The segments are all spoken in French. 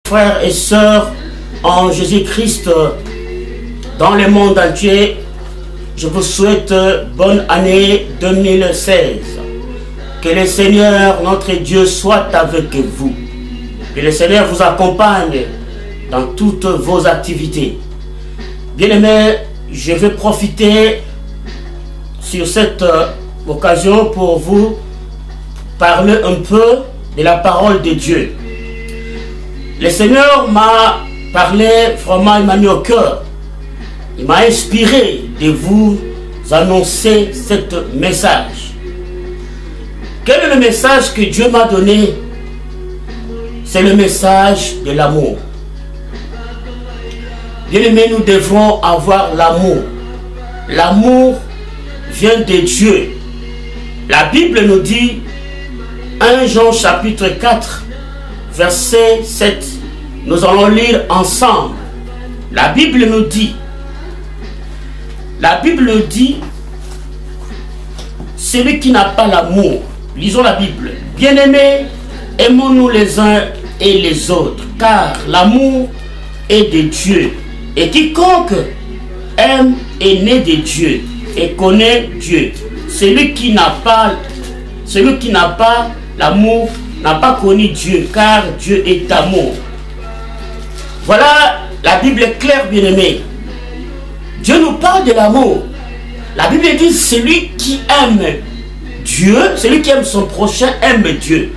Frères et sœurs en Jésus-Christ dans le monde entier, je vous souhaite bonne année 2016. Que le Seigneur, notre Dieu, soit avec vous. Que le Seigneur vous accompagne dans toutes vos activités. Bien-aimés, je vais profiter sur cette occasion pour vous parler un peu de la parole de Dieu. Le Seigneur m'a parlé, vraiment, il m'a mis au cœur. Il m'a inspiré de vous annoncer ce message. Quel est le message que Dieu m'a donné? C'est le message de l'amour. Bien-aimés, nous devons avoir l'amour. L'amour vient de Dieu. La Bible nous dit, 1 Jean chapitre 4, verset 7. Nous allons lire ensemble. La Bible nous dit, celui qui n'a pas l'amour, lisons la Bible. Bien-aimés, aimons-nous les uns et les autres, car l'amour est de Dieu. Et quiconque aime est né de Dieu et connaît Dieu. Celui qui n'a pas l'amour n'a pas connu Dieu, car Dieu est amour. Voilà, la Bible est claire, bien-aimés. Dieu nous parle de l'amour. La Bible dit, celui qui aime Dieu, celui qui aime son prochain aime Dieu.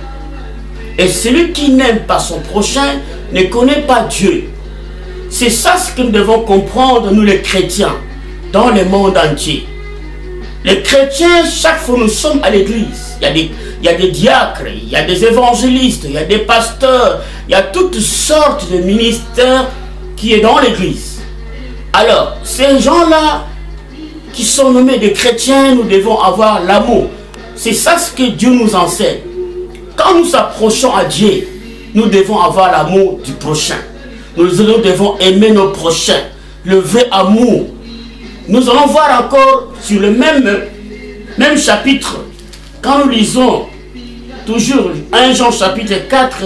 Et celui qui n'aime pas son prochain ne connaît pas Dieu. C'est ça ce que nous devons comprendre, nous les chrétiens, dans le monde entier. Les chrétiens, chaque fois nous sommes à l'église, il y a des diacres, il y a des évangélistes, il y a des pasteurs, il y a toutes sortes de ministères qui sont dans l'église. Alors, ces gens-là qui sont nommés des chrétiens, nous devons avoir l'amour. C'est ça ce que Dieu nous enseigne. Quand nous approchons à Dieu, nous devons avoir l'amour du prochain. Nous devons aimer nos prochains, le vrai amour. Nous allons voir encore sur le même chapitre, quand nous lisons toujours 1 Jean chapitre 4,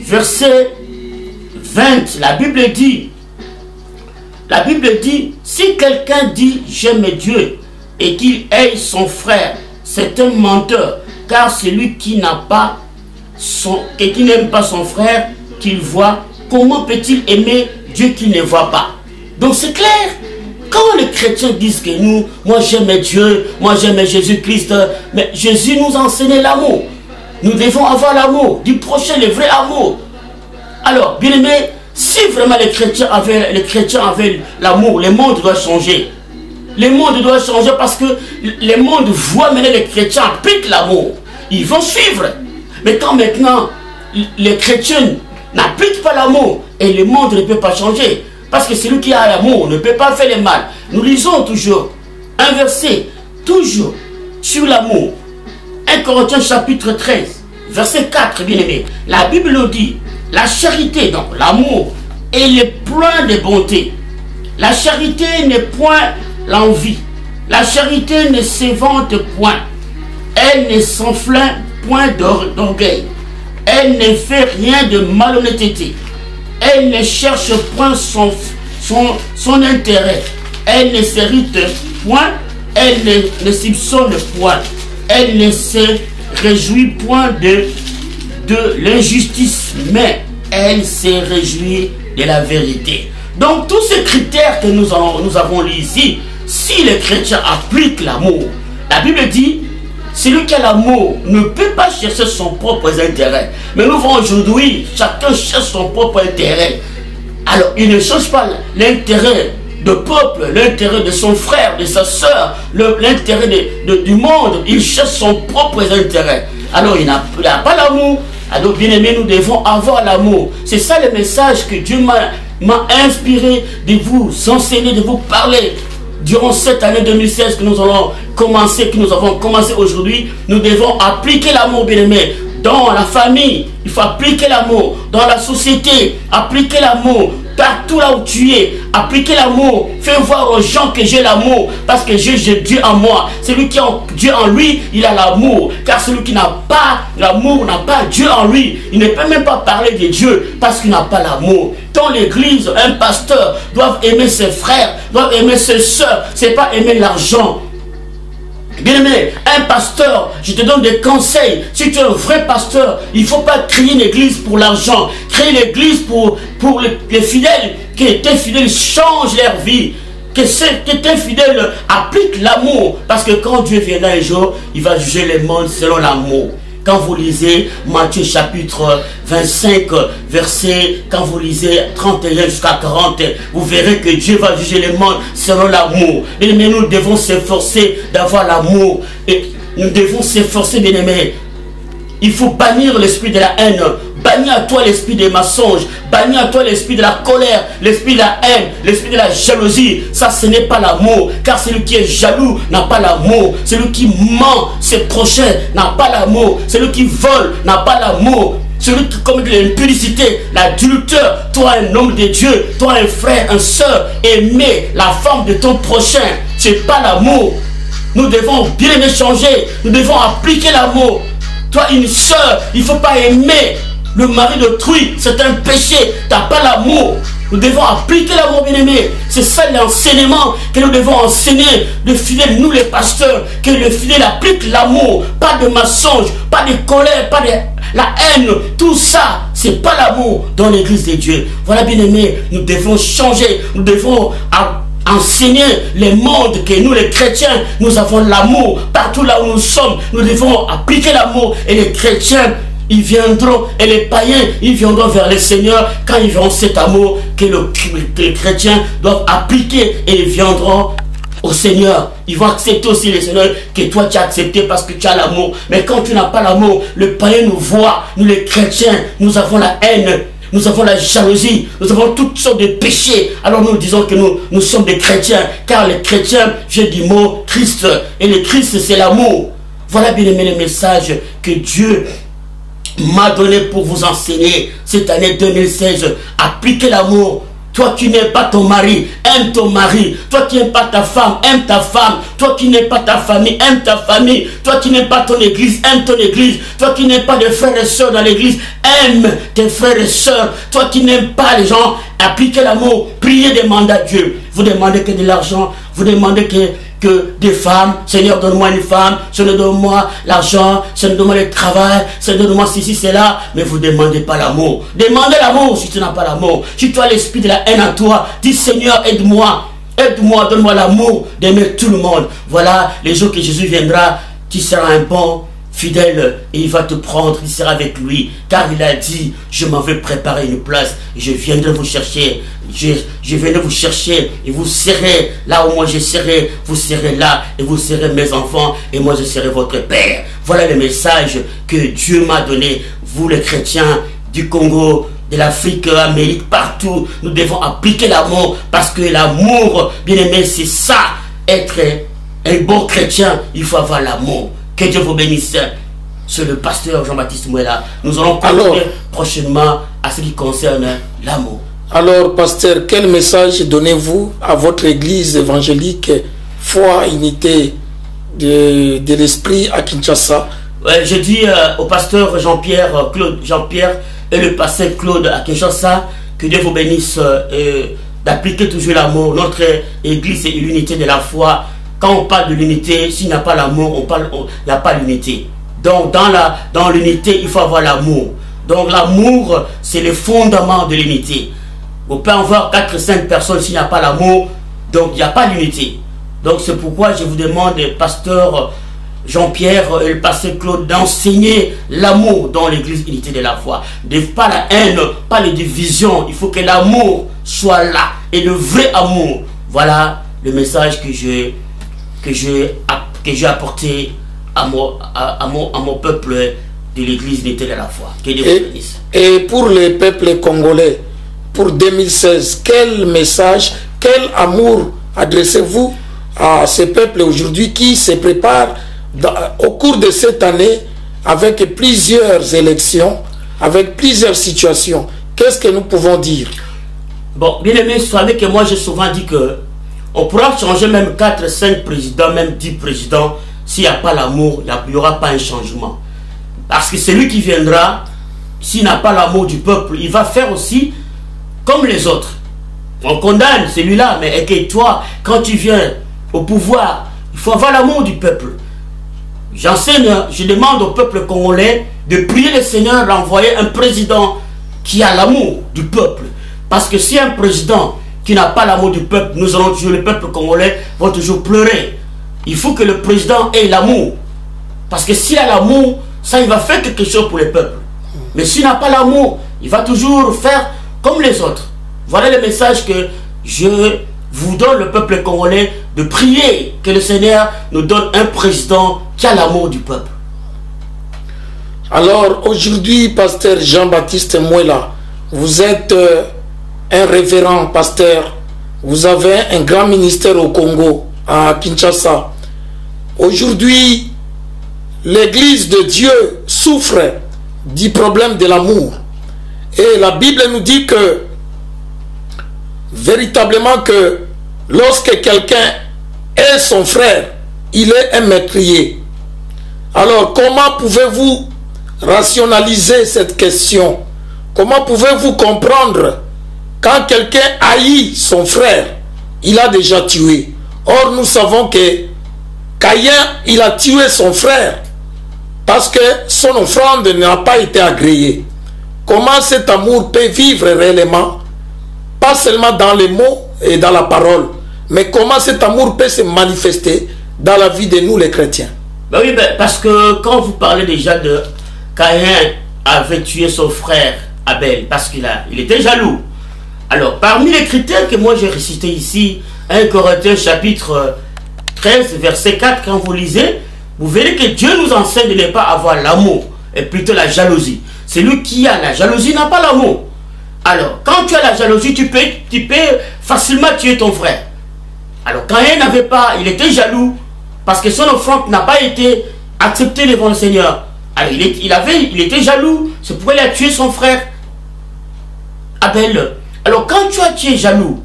verset 20, la Bible dit, si quelqu'un dit j'aime Dieu et qu'il hait son frère, c'est un menteur, car celui qui n'aime pas son frère qu'il voit, comment peut-il aimer Dieu qui ne voit pas? Donc c'est clair. Quand les chrétiens disent que moi j'aime Dieu, moi j'aime Jésus-Christ, mais Jésus nous enseignait l'amour. Nous devons avoir l'amour du prochain, le vrai amour. Alors, bien aimé, si vraiment les chrétiens avaient l'amour, le monde doit changer. Le monde doit changer parce que le monde voit maintenant les chrétiens appliquent l'amour. Ils vont suivre. Mais quand maintenant les chrétiens n'appliquent pas l'amour et le monde ne peut pas changer, parce que celui qui a l'amour ne peut pas faire le mal. Nous lisons toujours un verset, toujours sur l'amour. 1 Corinthiens chapitre 13, verset 4, bien aimé. La Bible nous dit, la charité, donc l'amour, est le plein de bonté. La charité n'est point l'envie. La charité ne se vante point. Elle ne s'enflamme point d'orgueil. Elle ne fait rien de malhonnêteté. Elle ne cherche point son intérêt. Elle ne s'irrite point. Elle ne soupçonne point. Elle ne se réjouit point de l'injustice, mais elle se réjouit de la vérité. Donc tous ces critères que nous avons lus ici, si les chrétiens appliquent l'amour, la Bible dit, celui qui a l'amour ne peut pas chercher son propre intérêt. Mais nous voyons aujourd'hui, chacun cherche son propre intérêt. Alors, il ne cherche pas l'intérêt du peuple, l'intérêt de son frère, de sa soeur, l'intérêt du monde. Il cherche son propre intérêt. Alors, il n'a pas l'amour. Alors, bien aimé, nous devons avoir l'amour. C'est ça le message que Dieu m'a inspiré de vous enseigner, de vous parler. Durant cette année 2016 que nous avons commencé aujourd'hui, nous devons appliquer l'amour, bien-aimé. Dans la famille, il faut appliquer l'amour. Dans la société, appliquer l'amour. partout là où tu es, appliquez l'amour. Fais voir aux gens que j'ai l'amour, parce que j'ai Dieu en moi. Celui qui a Dieu en lui, il a l'amour. Car celui qui n'a pas l'amour n'a pas Dieu en lui. Il ne peut même pas parler de Dieu parce qu'il n'a pas l'amour. Dans l'église, un pasteur doit aimer ses frères, doit aimer ses soeurs. C'est pas aimer l'argent. Bien-aimé, un pasteur, je te donne des conseils. Si tu es un vrai pasteur, il ne faut pas créer une église pour l'argent. Créer l'église pour les fidèles, que tes fidèles changent leur vie. Que tes fidèles appliquent l'amour. Parce que quand Dieu viendra un jour, il va juger les mondes selon l'amour. Quand vous lisez Matthieu chapitre 25, verset, quand vous lisez 31 jusqu'à 40, vous verrez que Dieu va juger les mondes selon l'amour. Mais nous devons s'efforcer d'avoir l'amour. Et nous devons s'efforcer, bien-aimés. Il faut bannir l'esprit de la haine. Bannir à toi l'esprit des mensonges. Bannir à toi l'esprit de la colère, l'esprit de la haine, l'esprit de la jalousie. Ça, ce n'est pas l'amour. Car celui qui est jaloux n'a pas l'amour. Celui qui ment ses prochains n'a pas l'amour. Celui qui vole n'a pas l'amour. Celui qui commet de l'impudicité, l'adultère, toi un homme de Dieu, toi un frère, un soeur, aimer la femme de ton prochain, c'est pas l'amour. Nous devons bien échanger, nous devons appliquer l'amour. Toi une soeur, il ne faut pas aimer le mari d'autrui, c'est un péché, tu n'as pas l'amour. Nous devons appliquer l'amour, bien-aimé. C'est ça l'enseignement que nous devons enseigner. Le fidèle, nous les pasteurs, que le fidèle applique l'amour. Pas de mensonge, pas de colère, pas de la haine. Tout ça, c'est pas l'amour dans l'église de Dieu. Voilà, bien-aimé, nous devons changer. Nous devons enseigner les mondes que nous les chrétiens, nous avons l'amour. Partout là où nous sommes, nous devons appliquer l'amour. Et les chrétiens, ils viendront, et les païens, ils viendront vers le Seigneur quand ils verront cet amour que les chrétiens doivent appliquer, et ils viendront au Seigneur. Ils vont accepter aussi le Seigneur que toi tu as accepté parce que tu as l'amour. Mais quand tu n'as pas l'amour, le païen nous voit, nous les chrétiens, nous avons la haine, nous avons la jalousie, nous avons toutes sortes de péchés. Alors nous disons que nous sommes des chrétiens, car les chrétiens viennent du mot Christ, et le Christ c'est l'amour. Voilà, bien aimé, le message que Dieu m'a donné pour vous enseigner cette année 2016. Appliquez l'amour. Toi qui n'aimes pas ton mari, aime ton mari. Toi qui n'aimes pas ta femme, aime ta femme. Toi qui n'aimes pas ta famille, aime ta famille. Toi qui n'aimes pas ton église, aime ton église. Toi qui n'aimes pas de frères et sœurs dans l'église, aime tes frères et sœurs. Toi qui n'aimes pas les gens, appliquez l'amour. Priez, demandez à Dieu. Vous demandez que de l'argent, vous demandez que des femmes. Seigneur, donne-moi une femme. Seigneur, donne-moi l'argent. Seigneur, donne-moi le travail. Seigneur, donne-moi ceci, cela. Mais vous ne demandez pas l'amour. Demandez l'amour si tu n'as pas l'amour. Si tu as l'esprit de la haine en toi, dis Seigneur, aide-moi. Aide-moi, donne-moi l'amour d'aimer tout le monde. Voilà, les jours que Jésus viendra, tu seras un bon fidèle et il va te prendre, il sera avec lui. Car il a dit, je m'en vais préparer une place. Et je viendrai vous chercher. Je viendrai vous chercher et vous serez là où moi je serai. Vous serez là et vous serez mes enfants et moi je serai votre père. Voilà le message que Dieu m'a donné. Vous les chrétiens du Congo, de l'Afrique, Amérique, partout, nous devons appliquer l'amour parce que l'amour, bien aimé, c'est ça. Être un bon chrétien, il faut avoir l'amour. Que Dieu vous bénisse. C'est le pasteur Jean-Baptiste Mouela. Nous allons parler prochainement à ce qui concerne l'amour. Alors, pasteur, quel message donnez-vous à votre église évangélique Foi, Unité de l'Esprit à Kinshasa? Je dis au pasteur Jean-Pierre et le pasteur Claude à Kinshasa, que Dieu vous bénisse d'appliquer toujours l'amour. Notre église, c'est l'unité de la foi. Quand on parle de l'unité, s'il n'y a pas l'amour, il n'y a pas l'unité. Donc dans l'unité, il faut avoir l'amour. Donc l'amour, c'est le fondement de l'unité. On peut avoir 4 ou 5 personnes s'il n'y a pas l'amour, donc il n'y a pas l'unité. Donc c'est pourquoi je vous demande, pasteur Jean-Pierre et le pasteur Claude, d'enseigner l'amour dans l'église unité de la foi. Pas la haine, pas les divisions. Il faut que l'amour soit là. Et le vrai amour. Voilà le message que j'ai apporté à mon peuple de l'église unité de la foi. Que Dieu vous bénisse. Et pour les peuples congolais, pour 2016, quel message, quel amour adressez-vous à ces peuples aujourd'hui qui se préparent au cours de cette année avec plusieurs élections, avec plusieurs situations? Qu'est-ce que nous pouvons dire? Bon, bien aimé, vous savez que moi j'ai souvent dit que on pourra changer même 4, 5 présidents, même 10 présidents. S'il n'y a pas l'amour, il n'y aura pas un changement. Parce que celui qui viendra, s'il n'a pas l'amour du peuple, il va faire aussi comme les autres. On condamne celui-là, mais et que toi, quand tu viens au pouvoir, il faut avoir l'amour du peuple. J'enseigne, je demande au peuple congolais de prier le Seigneur d'envoyer un président qui a l'amour du peuple. Parce que si un président qui n'a pas l'amour du peuple, nous allons toujours, le peuple congolais va toujours pleurer. Il faut que le président ait l'amour. Parce que s'il a l'amour, ça il va faire quelque chose pour le peuple. Mais s'il n'a pas l'amour, il va toujours faire comme les autres. Voilà le message que je vous donne, le peuple congolais, de prier que le Seigneur nous donne un président qui a l'amour du peuple. Alors aujourd'hui, pasteur Jean-Baptiste Mouela, vous êtes un révérend pasteur, vous avez un grand ministère au Congo, à Kinshasa. Aujourd'hui, l'église de Dieu souffre du problème de l'amour. Et la Bible nous dit que, véritablement que, lorsque quelqu'un est son frère, il est un meurtrier. Alors, comment pouvez-vous rationaliser cette question? Comment pouvez-vous comprendre quand quelqu'un haït son frère, il a déjà tué? Or, nous savons que Caïn, il a tué son frère parce que son offrande n'a pas été agréée. Comment cet amour peut vivre réellement? Pas seulement dans les mots et dans la parole, mais comment cet amour peut se manifester dans la vie de nous les chrétiens? Ben oui, parce que quand vous parlez déjà de Caïn avait tué son frère Abel parce qu'il était jaloux. Alors, parmi les critères que moi j'ai récités ici, 1 Corinthiens chapitre 13, verset 4, quand vous lisez, vous verrez que Dieu nous enseigne de ne pas avoir l'amour, et plutôt la jalousie. Celui qui a la jalousie n'a pas l'amour. Alors, quand tu as la jalousie, tu peux facilement tuer ton frère. Alors, Caïn n'avait pas, il était jaloux, parce que son offrande n'a pas été acceptée devant le Seigneur. Alors, il était jaloux, c'est pourquoi il a tué son frère Abel. Alors, quand tu es jaloux,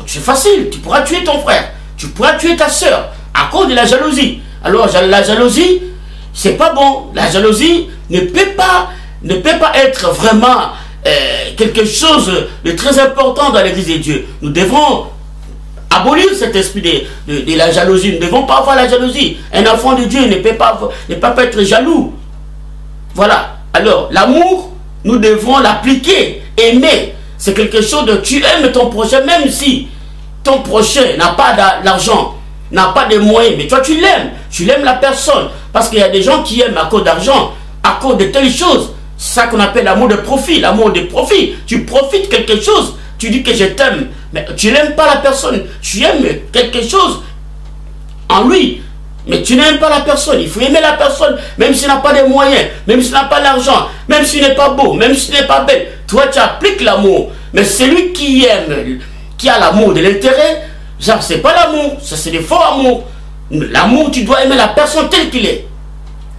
c'est facile, tu pourras tuer ton frère, tu pourras tuer ta soeur, à cause de la jalousie. Alors, la jalousie, c'est pas bon. La jalousie ne peut pas être vraiment quelque chose de très important dans l'église de Dieu. Nous devons abolir cet esprit de la jalousie. Nous ne devons pas avoir la jalousie. Un enfant de Dieu ne peut pas être jaloux. Voilà. Alors, l'amour, nous devons l'appliquer, aimer. C'est quelque chose de... Tu aimes ton prochain, même si ton prochain n'a pas d'argent, n'a pas de moyens, mais toi tu l'aimes. Tu l'aimes la personne. Parce qu'il y a des gens qui aiment à cause d'argent, à cause de telles choses. C'est ça qu'on appelle l'amour de profit. L'amour de profit. Tu profites quelque chose. Tu dis que je t'aime. Mais tu n'aimes pas la personne. Tu aimes quelque chose en lui. Mais tu n'aimes pas la personne. Il faut aimer la personne. Même s'il n'a pas de moyens. Même s'il n'a pas d'argent. Même s'il n'est pas beau. Même s'il n'est pas belle. Toi tu appliques l'amour. Mais celui qui aime, qui a l'amour de l'intérêt, ça c'est pas l'amour. Ça c'est des faux amours. L'amour, tu dois aimer la personne telle qu'il est.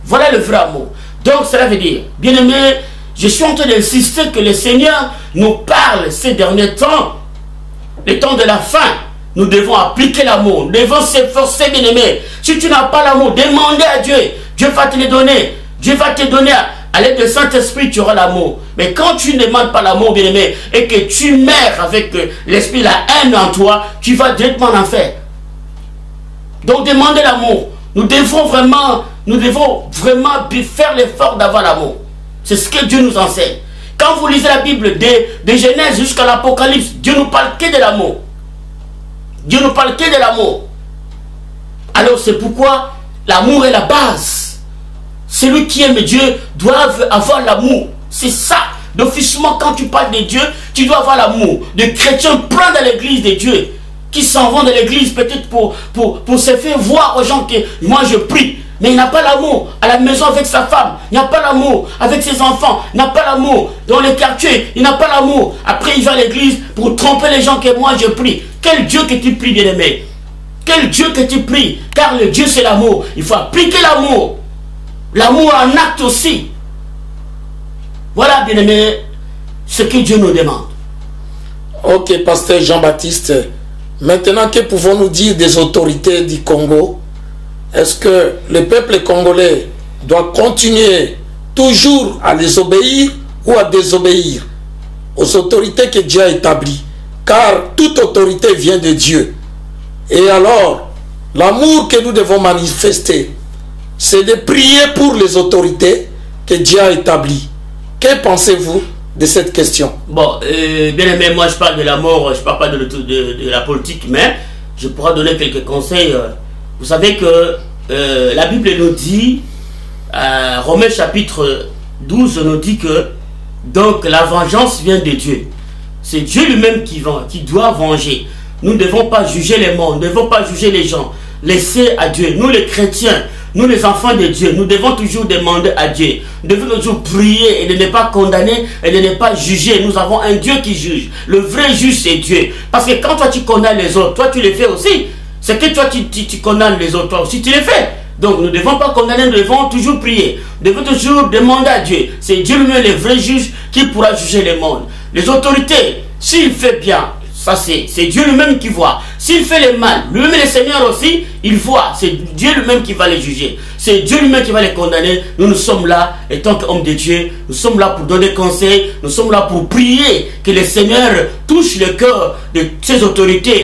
Voilà le vrai amour. Donc cela veut dire, bien aimé, je suis en train d'insister que le Seigneur nous parle ces derniers temps, les temps de la fin. Nous devons appliquer l'amour. Nous devons s'efforcer, bien aimé. Si tu n'as pas l'amour, demandez à Dieu. Dieu va te le donner. Dieu va te donner à l'aide du Saint-Esprit, tu auras l'amour. Mais quand tu ne demandes pas l'amour, bien aimé, et que tu meurs avec l'esprit, la haine en toi, tu vas directement en enfer. Donc demandez l'amour. Nous devons vraiment faire l'effort d'avoir l'amour. C'est ce que Dieu nous enseigne. Quand vous lisez la Bible de Genèse jusqu'à l'Apocalypse, Dieu nous parle que de l'amour. Dieu nous parle que de l'amour. Alors c'est pourquoi l'amour est la base. Celui qui aime Dieu doit avoir l'amour. C'est ça. D'officiellement, quand tu parles de Dieu, tu dois avoir l'amour. Des chrétiens plein dans l'église de Dieu, qui s'en vont de l'église peut-être pour se faire voir aux gens que moi je prie. Mais il n'a pas l'amour à la maison avec sa femme. Il n'a pas l'amour avec ses enfants. Il n'a pas l'amour dans les quartiers. Il n'a pas l'amour. Après il va à l'église pour tromper les gens que moi je prie. Quel Dieu que tu pries, bien-aimé? Quel Dieu que tu pries? Car le Dieu c'est l'amour. Il faut appliquer l'amour. L'amour en acte aussi. Voilà, bien-aimé, ce que Dieu nous demande. Ok, pasteur Jean-Baptiste. Maintenant, que pouvons-nous dire des autorités du Congo? Est-ce que le peuple congolais doit continuer toujours à les obéir ou à désobéir aux autorités que Dieu a établies? Car toute autorité vient de Dieu. Et alors, l'amour que nous devons manifester, c'est de prier pour les autorités que Dieu a établies. Que pensez-vous de cette question? Bon, bien aimé, moi je parle de l'amour, je ne parle pas de la politique, mais je pourrais donner quelques conseils. Vous savez que la Bible nous dit, Romains chapitre 12 nous dit que donc la vengeance vient de Dieu. C'est Dieu lui-même qui doit venger. Nous ne devons pas juger les mondes, nous ne devons pas juger les gens. Laissez à Dieu. Nous les chrétiens, nous les enfants de Dieu, nous devons toujours demander à Dieu. Nous devons toujours prier et de ne pas condamner et de ne pas juger. Nous avons un Dieu qui juge. Le vrai juge, c'est Dieu. Parce que quand toi tu condamnes les autres, toi tu les fais aussi. C'est que toi tu condamnes les autres, toi aussi tu les fais. Donc nous ne devons pas condamner, nous devons toujours prier. Nous devons toujours demander à Dieu. C'est Dieu lui-même le vrai juge qui pourra juger le monde. Les autorités, s'il fait bien, ça c'est Dieu lui-même qui voit. S'il fait le mal, lui-même le Seigneur aussi, il voit. C'est Dieu lui-même qui va les juger. C'est Dieu lui-même qui va les condamner. Nous sommes là, en tant qu'hommes de Dieu, nous sommes là pour donner conseil, nous sommes là pour prier que le Seigneur touche le cœur de ces autorités.